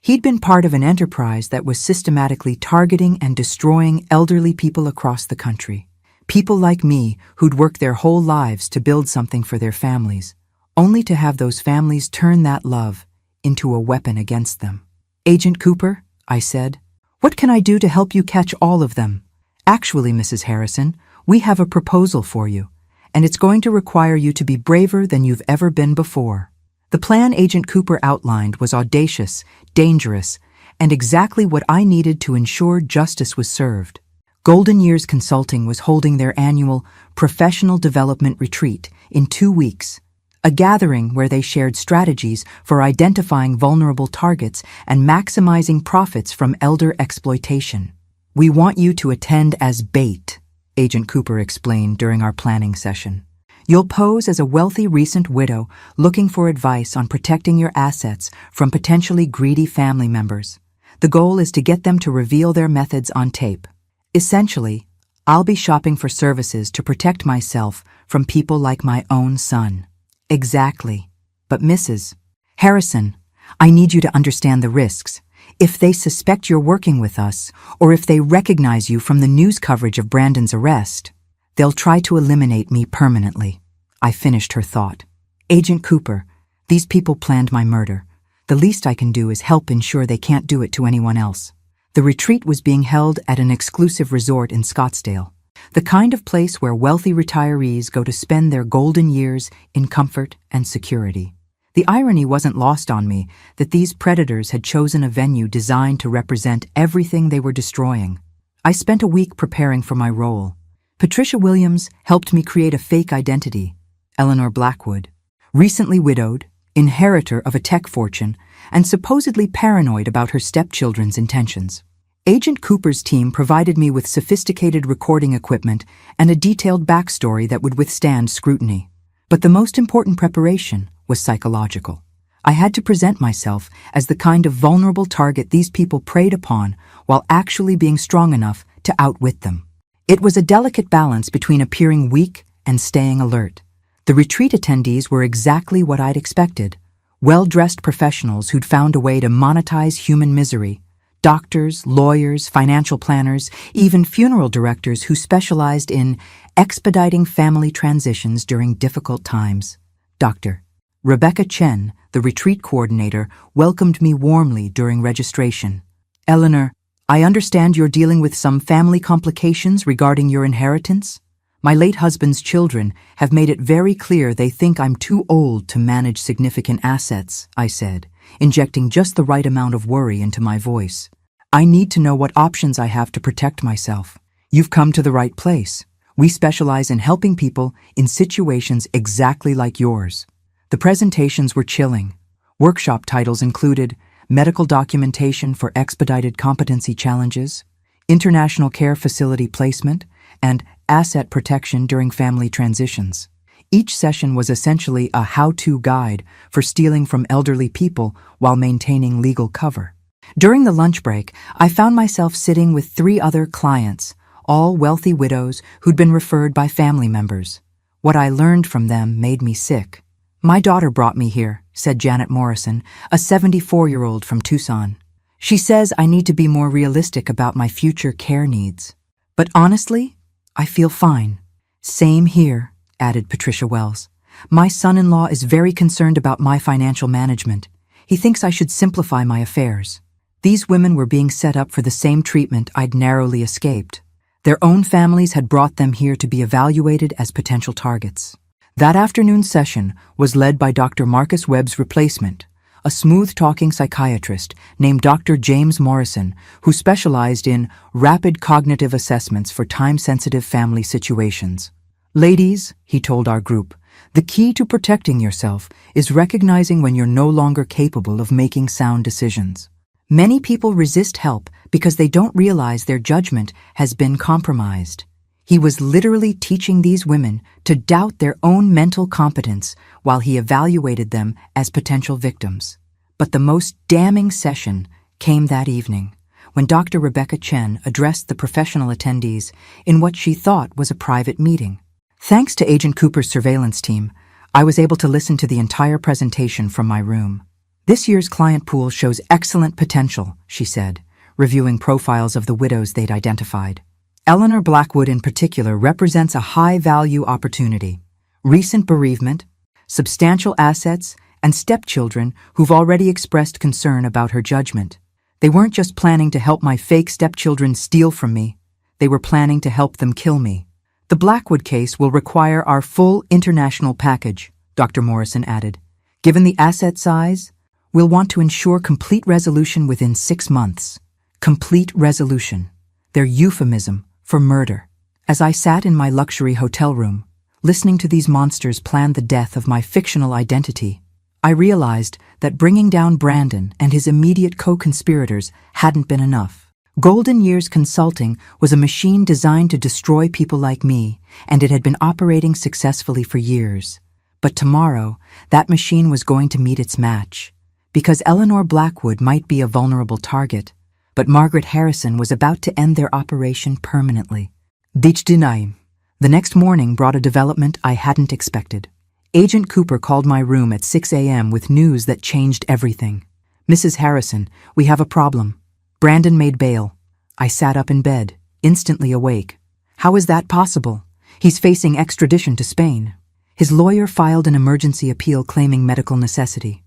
He'd been part of an enterprise that was systematically targeting and destroying elderly people across the country. People like me who'd worked their whole lives to build something for their families, only to have those families turn that love into a weapon against them. "Agent Cooper," I said, "what can I do to help you catch all of them?" "Actually, Mrs. Harrison, we have a proposal for you, and it's going to require you to be braver than you've ever been before." The plan Agent Cooper outlined was audacious, dangerous, and exactly what I needed to ensure justice was served. Golden Years Consulting was holding their annual Professional Development Retreat in 2 weeks, a gathering where they shared strategies for identifying vulnerable targets and maximizing profits from elder exploitation. "We want you to attend as bait," Agent Cooper explained during our planning session. "You'll pose as a wealthy recent widow looking for advice on protecting your assets from potentially greedy family members. The goal is to get them to reveal their methods on tape. Essentially, I'll be shopping for services to protect myself from people like my own son." "Exactly. But Mrs. Harrison, I need you to understand the risks. If they suspect you're working with us, or if they recognize you from the news coverage of Brandon's arrest, they'll try to eliminate me permanently." I finished her thought. "Agent Cooper, these people planned my murder. The least I can do is help ensure they can't do it to anyone else." The retreat was being held at an exclusive resort in Scottsdale, the kind of place where wealthy retirees go to spend their golden years in comfort and security. The irony wasn't lost on me that these predators had chosen a venue designed to represent everything they were destroying. I spent a week preparing for my role. Patricia Williams helped me create a fake identity, Eleanor Blackwood, recently widowed, inheritor of a tech fortune, and supposedly paranoid about her stepchildren's intentions. Agent Cooper's team provided me with sophisticated recording equipment and a detailed backstory that would withstand scrutiny. But the most important preparation was psychological. I had to present myself as the kind of vulnerable target these people preyed upon while actually being strong enough to outwit them. It was a delicate balance between appearing weak and staying alert. The retreat attendees were exactly what I'd expected. Well-dressed professionals who'd found a way to monetize human misery. Doctors, lawyers, financial planners, even funeral directors who specialized in expediting family transitions during difficult times. Dr. Rebecca Chen, the retreat coordinator, welcomed me warmly during registration. "Eleanor, I understand you're dealing with some family complications regarding your inheritance? My late husband's children have made it very clear they think I'm too old to manage significant assets," I said, injecting just the right amount of worry into my voice. "I need to know what options I have to protect myself." "You've come to the right place. We specialize in helping people in situations exactly like yours." The presentations were chilling. Workshop titles included Medical Documentation for Expedited Competency Challenges, International Care Facility Placement, and Asset Protection During Family Transitions. Each session was essentially a how-to guide for stealing from elderly people while maintaining legal cover. During the lunch break, I found myself sitting with 3 other clients, all wealthy widows who'd been referred by family members. What I learned from them made me sick. My daughter brought me here, said Janet Morrison, a 74-year-old from Tucson. She says I need to be more realistic about my future care needs. But honestly, I feel fine. Same here, added Patricia Wells. My son-in-law is very concerned about my financial management. He thinks I should simplify my affairs. These women were being set up for the same treatment I'd narrowly escaped. Their own families had brought them here to be evaluated as potential targets. That afternoon session was led by Dr. Marcus Webb's replacement, a smooth-talking psychiatrist named Dr. James Morrison, who specialized in rapid cognitive assessments for time-sensitive family situations. Ladies, he told our group, the key to protecting yourself is recognizing when you're no longer capable of making sound decisions. Many people resist help because they don't realize their judgment has been compromised. He was literally teaching these women to doubt their own mental competence while he evaluated them as potential victims. But the most damning session came that evening, when Dr. Rebecca Chen addressed the professional attendees in what she thought was a private meeting. Thanks to Agent Cooper's surveillance team, I was able to listen to the entire presentation from my room. This year's client pool shows excellent potential, she said, reviewing profiles of the widows they'd identified. Eleanor Blackwood in particular represents a high-value opportunity. Recent bereavement, substantial assets, and stepchildren who've already expressed concern about her judgment. They weren't just planning to help my fake stepchildren steal from me. They were planning to help them kill me. The Blackwood case will require our full international package, Dr. Morrison added. Given the asset size, we'll want to ensure complete resolution within 6 months. Complete resolution. Their euphemism for murder. As I sat in my luxury hotel room, listening to these monsters plan the death of my fictional identity, I realized that bringing down Brandon and his immediate co-conspirators hadn't been enough. Golden Years Consulting was a machine designed to destroy people like me, and it had been operating successfully for years. But tomorrow, that machine was going to meet its match. Because Eleanor Blackwood might be a vulnerable target, but Margaret Harrison was about to end their operation permanently. The next morning brought a development I hadn't expected. Agent Cooper called my room at 6 a.m. with news that changed everything. Mrs. Harrison, we have a problem. Brandon made bail. I sat up in bed, instantly awake. How is that possible? He's facing extradition to Spain. His lawyer filed an emergency appeal claiming medical necessity.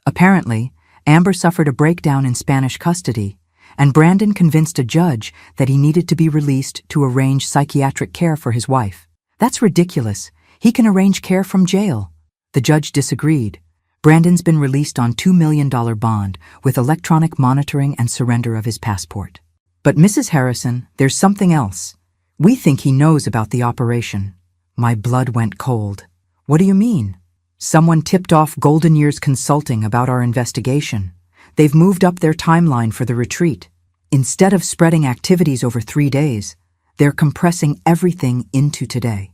Apparently, Amber suffered a breakdown in Spanish custody, and Brandon convinced a judge that he needed to be released to arrange psychiatric care for his wife. That's ridiculous. He can arrange care from jail. The judge disagreed. Brandon's been released on $2 million bond with electronic monitoring and surrender of his passport. But Mrs. Harrison, there's something else. We think he knows about the operation. My blood went cold. What do you mean? Someone tipped off Golden Years Consulting about our investigation. They've moved up their timeline for the retreat. Instead of spreading activities over 3 days, they're compressing everything into today.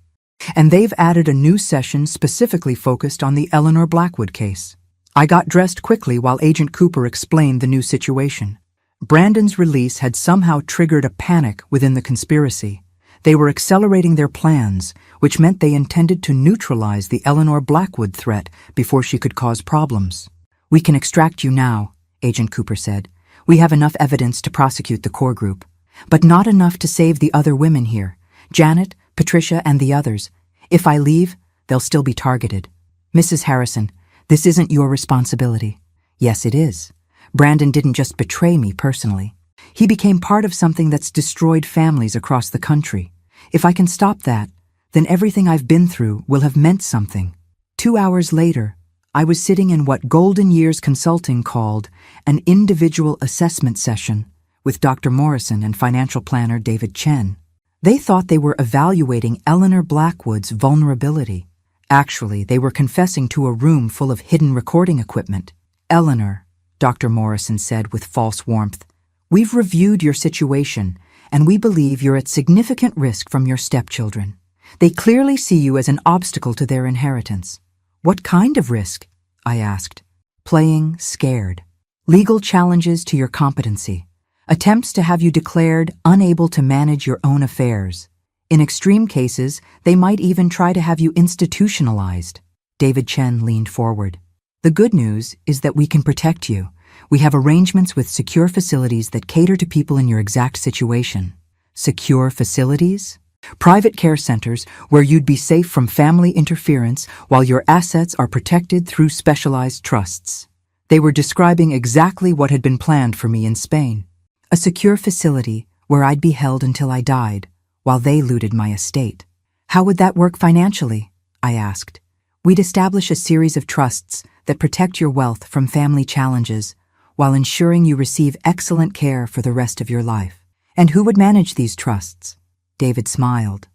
And they've added a new session specifically focused on the Eleanor Blackwood case. I got dressed quickly while Agent Cooper explained the new situation. Brandon's release had somehow triggered a panic within the conspiracy. They were accelerating their plans, which meant they intended to neutralize the Eleanor Blackwood threat before she could cause problems. We can extract you now, Agent Cooper said. We have enough evidence to prosecute the core group, but not enough to save the other women here, Janet, Patricia, and the others. If I leave, they'll still be targeted. Mrs. Harrison, this isn't your responsibility. Yes, it is. Brandon didn't just betray me personally. He became part of something that's destroyed families across the country. If I can stop that, then everything I've been through will have meant something. 2 hours later, I was sitting in what Golden Years Consulting called an individual assessment session with Dr. Morrison and financial planner David Chen. They thought they were evaluating Eleanor Blackwood's vulnerability. Actually, they were confessing to a room full of hidden recording equipment. Eleanor, Dr. Morrison said with false warmth, we've reviewed your situation, and we believe you're at significant risk from your stepchildren. They clearly see you as an obstacle to their inheritance. What kind of risk? I asked. Playing scared. Legal challenges to your competency. Attempts to have you declared unable to manage your own affairs. In extreme cases, they might even try to have you institutionalized. David Chen leaned forward. The good news is that we can protect you. We have arrangements with secure facilities that cater to people in your exact situation. Secure facilities? Private care centers where you'd be safe from family interference while your assets are protected through specialized trusts. They were describing exactly what had been planned for me in Spain. A secure facility where I'd be held until I died, while they looted my estate. How would that work financially? I asked. We'd establish a series of trusts that protect your wealth from family challenges, while ensuring you receive excellent care for the rest of your life. And who would manage these trusts? David smiled.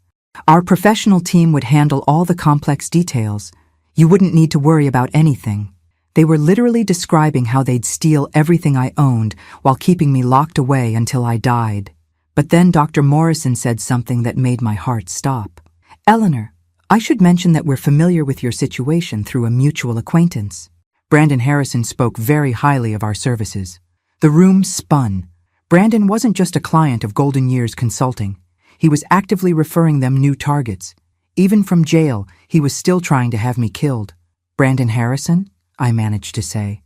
Our professional team would handle all the complex details. You wouldn't need to worry about anything. They were literally describing how they'd steal everything I owned while keeping me locked away until I died. But then Dr. Morrison said something that made my heart stop. Eleanor, I should mention that we're familiar with your situation through a mutual acquaintance. Brandon Harrison spoke very highly of our services. The room spun. Brandon wasn't just a client of Golden Years Consulting. He was actively referring them new targets. Even from jail, he was still trying to have me killed. Brandon Harrison? I managed to say.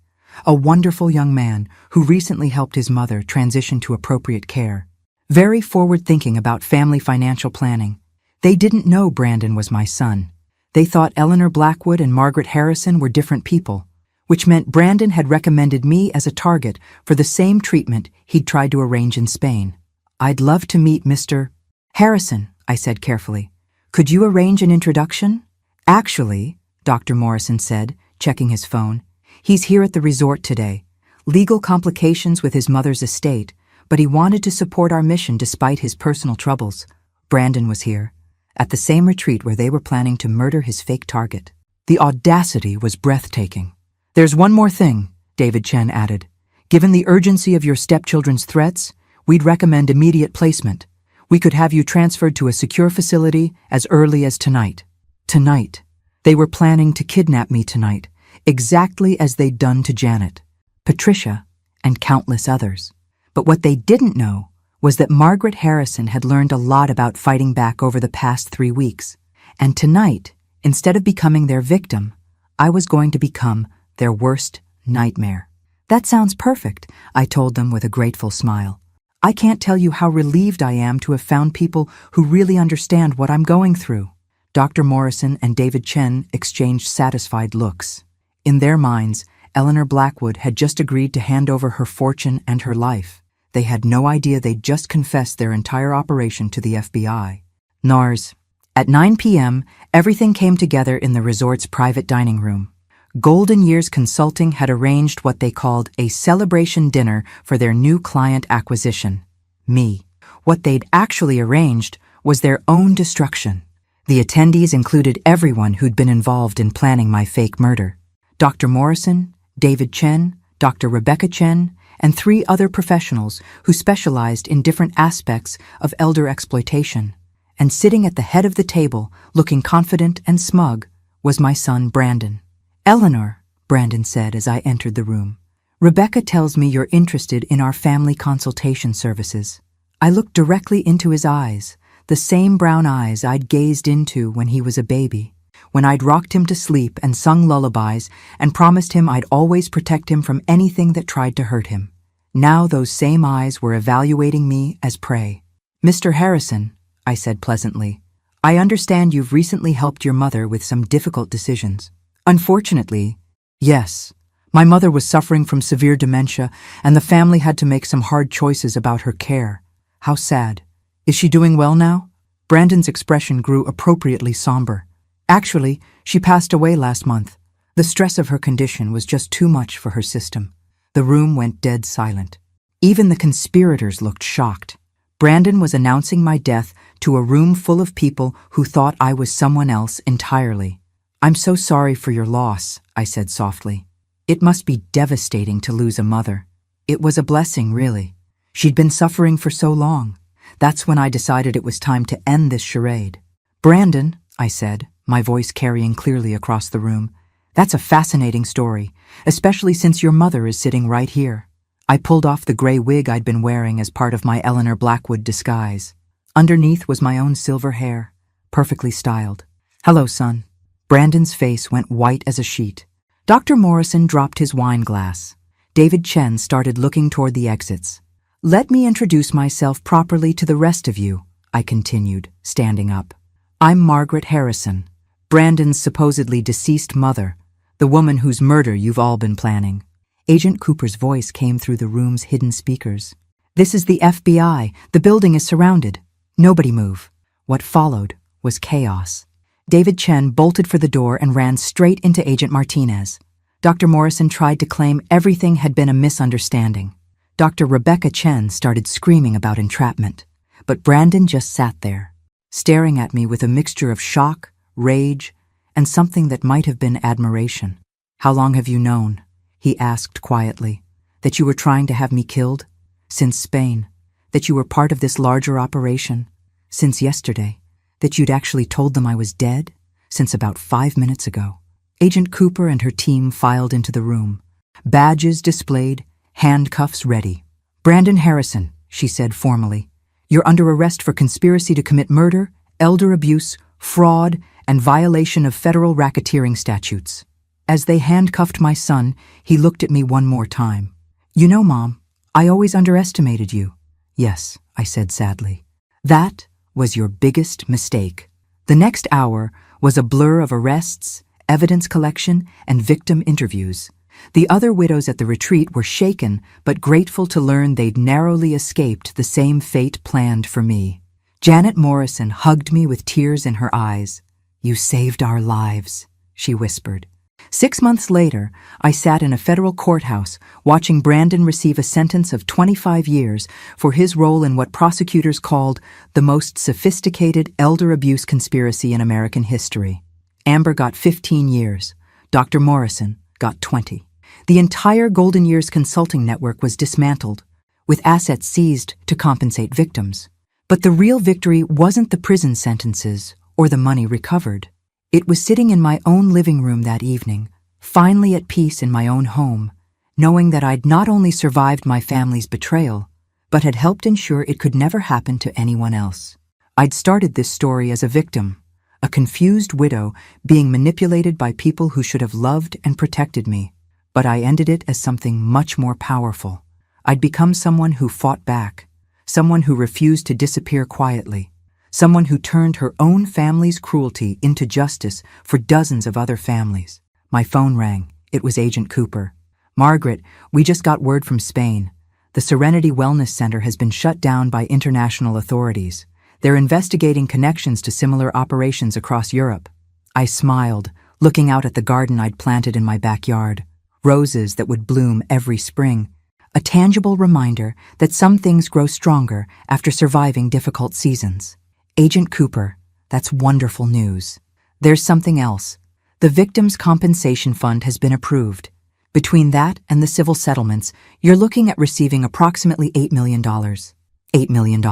A wonderful young man who recently helped his mother transition to appropriate care. Very forward-thinking about family financial planning. They didn't know Brandon was my son. They thought Eleanor Blackwood and Margaret Harrison were different people, which meant Brandon had recommended me as a target for the same treatment he'd tried to arrange in Spain. I'd love to meet Mr. Harrison, I said carefully. Could you arrange an introduction? Actually, Dr. Morrison said, checking his phone, he's here at the resort today. Legal complications with his mother's estate, but he wanted to support our mission despite his personal troubles. Brandon was here, at the same retreat where they were planning to murder his fake target. The audacity was breathtaking. There's one more thing, David Chen added. Given the urgency of your stepchildren's threats, we'd recommend immediate placement. We could have you transferred to a secure facility as early as tonight. Tonight. They were planning to kidnap me tonight, exactly as they'd done to Janet, Patricia, and countless others. But what they didn't know was that Margaret Harrison had learned a lot about fighting back over the past 3 weeks. And tonight, instead of becoming their victim, I was going to become their worst nightmare. That sounds perfect, I told them with a grateful smile. I can't tell you how relieved I am to have found people who really understand what I'm going through. Dr. Morrison and David Chen exchanged satisfied looks. In their minds, Eleanor Blackwood had just agreed to hand over her fortune and her life. They had no idea they'd just confessed their entire operation to the FBI. NARS. At 9 p.m., everything came together in the resort's private dining room. Golden Years Consulting had arranged what they called a celebration dinner for their new client acquisition, me. What they'd actually arranged was their own destruction. The attendees included everyone who'd been involved in planning my fake murder. Dr. Morrison, David Chen, Dr. Rebecca Chen, and 3 other professionals who specialized in different aspects of elder exploitation. And sitting at the head of the table, looking confident and smug, was my son Brandon. Eleanor, Brandon said as I entered the room, Rebecca tells me you're interested in our family consultation services. I looked directly into his eyes, the same brown eyes I'd gazed into when he was a baby, when I'd rocked him to sleep and sung lullabies and promised him I'd always protect him from anything that tried to hurt him. Now those same eyes were evaluating me as prey. Mr. Harrison, I said pleasantly, I understand you've recently helped your mother with some difficult decisions. Unfortunately, yes. My mother was suffering from severe dementia, and the family had to make some hard choices about her care. How sad. Is she doing well now? Brandon's expression grew appropriately somber. Actually, she passed away last month. The stress of her condition was just too much for her system. The room went dead silent. Even the conspirators looked shocked. Brandon was announcing my death to a room full of people who thought I was someone else entirely. I'm so sorry for your loss, I said softly. It must be devastating to lose a mother. It was a blessing, really. She'd been suffering for so long. That's when I decided it was time to end this charade. Brandon, I said, my voice carrying clearly across the room, that's a fascinating story, especially since your mother is sitting right here. I pulled off the gray wig I'd been wearing as part of my Eleanor Blackwood disguise. Underneath was my own silver hair, perfectly styled. "Hello, son." Brandon's face went white as a sheet. Dr. Morrison dropped his wine glass. David Chen started looking toward the exits. "Let me introduce myself properly to the rest of you," I continued, standing up. "I'm Margaret Harrison, Brandon's supposedly deceased mother, the woman whose murder you've all been planning." Agent Cooper's voice came through the room's hidden speakers. "This is the FBI. The building is surrounded. Nobody move." What followed was chaos. David Chen bolted for the door and ran straight into Agent Martinez. Dr. Morrison tried to claim everything had been a misunderstanding. Dr. Rebecca Chen started screaming about entrapment, but Brandon just sat there, staring at me with a mixture of shock, rage, and something that might have been admiration. "How long have you known?" he asked quietly. "That you were trying to have me killed? Since Spain. That you were part of this larger operation? Since yesterday. That you'd actually told them I was dead? Since about 5 minutes ago." Agent Cooper and her team filed into the room. Badges displayed, handcuffs ready. "Brandon Harrison," she said formally, "you're under arrest for conspiracy to commit murder, elder abuse, fraud, and violation of federal racketeering statutes." As they handcuffed my son, he looked at me one more time. "You know, Mom, I always underestimated you." "Yes," I said sadly. "That was your biggest mistake." The next hour was a blur of arrests, evidence collection, and victim interviews. The other widows at the retreat were shaken but grateful to learn they'd narrowly escaped the same fate planned for me. Janet Morrison hugged me with tears in her eyes. "You saved our lives," she whispered. 6 months later, I sat in a federal courthouse watching Brandon receive a sentence of 25 years for his role in what prosecutors called the most sophisticated elder abuse conspiracy in American history. Amber got 15 years. Dr. Morrison got 20. The entire Golden Years consulting network was dismantled, with assets seized to compensate victims. But the real victory wasn't the prison sentences or the money recovered. It was sitting in my own living room that evening, finally at peace in my own home, knowing that I'd not only survived my family's betrayal, but had helped ensure it could never happen to anyone else. I'd started this story as a victim, a confused widow being manipulated by people who should have loved and protected me, but I ended it as something much more powerful. I'd become someone who fought back, someone who refused to disappear quietly, someone who turned her own family's cruelty into justice for dozens of other families. My phone rang. It was Agent Cooper. "Margaret, we just got word from Spain. The Serenity Wellness Center has been shut down by international authorities. They're investigating connections to similar operations across Europe." I smiled, looking out at the garden I'd planted in my backyard. Roses that would bloom every spring. A tangible reminder that some things grow stronger after surviving difficult seasons. "Agent Cooper, that's wonderful news. There's something else. The Victims' Compensation Fund has been approved. Between that and the civil settlements, you're looking at receiving approximately $8 million. $8 million.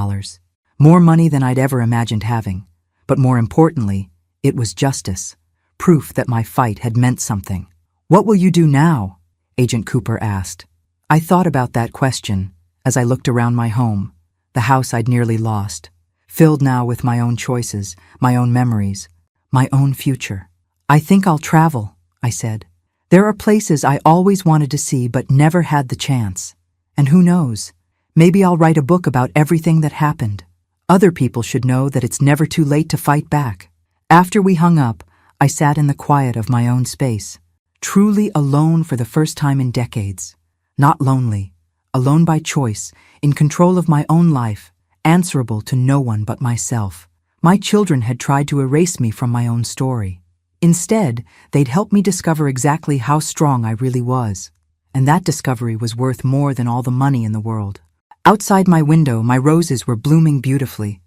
More money than I'd ever imagined having. But more importantly, it was justice. Proof that my fight had meant something. "What will you do now?" Agent Cooper asked. I thought about that question as I looked around my home, the house I'd nearly lost, filled now with my own choices, my own memories, my own future. "I think I'll travel," I said. "There are places I always wanted to see but never had the chance. And who knows, maybe I'll write a book about everything that happened. Other people should know that it's never too late to fight back." After we hung up, I sat in the quiet of my own space, truly alone for the first time in decades. Not lonely, alone by choice, in control of my own life, answerable to no one but myself. My children had tried to erase me from my own story. Instead, they'd helped me discover exactly how strong I really was. And that discovery was worth more than all the money in the world. Outside my window, my roses were blooming beautifully,